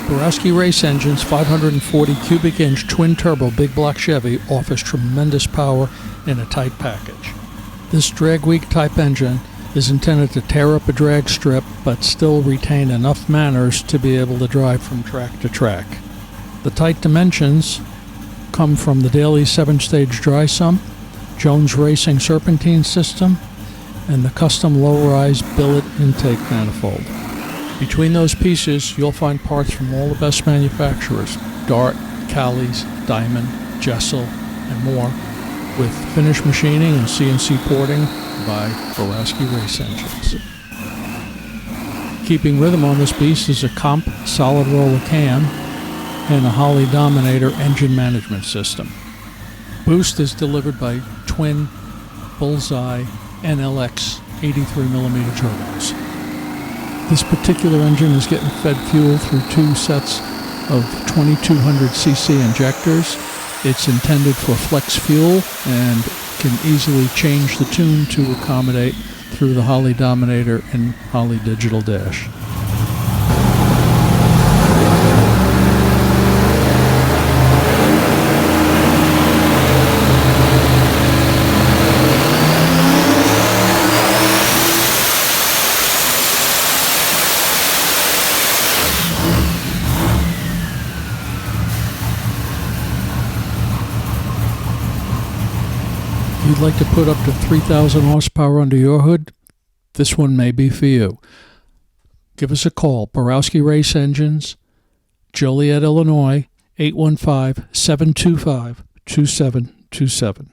Borowski Race Engines 540 cubic inch twin turbo big block Chevy offers tremendous power in a tight package. This drag weak type engine is intended to tear up a drag strip but still retain enough manners to be able to drive from track to track. The tight dimensions come from the Daly 7-stage dry sump, Jones Racing serpentine system, and the custom low-rise billet intake manifold. Between those pieces, you'll find parts from all the best manufacturers: Dart, Callies, Diamond, Jessel, and more, with finish machining and CNC porting by Borowski Race Engines. Keeping rhythm on this beast is a Comp solid roller cam and a Holley Dominator engine management system. Boost is delivered by twin Bullseye NLX 83mm turbos. This particular engine is getting fed fuel through two sets of 2200cc injectors. It's intended for flex fuel and can easily change the tune to accommodate through the Holley Dominator and Holley Digital Dash. If you'd like to put up to 3,000 horsepower under your hood, this one may be for you. Give us a call. Borowski Race Engines, Joliet, Illinois, 815-725-2727.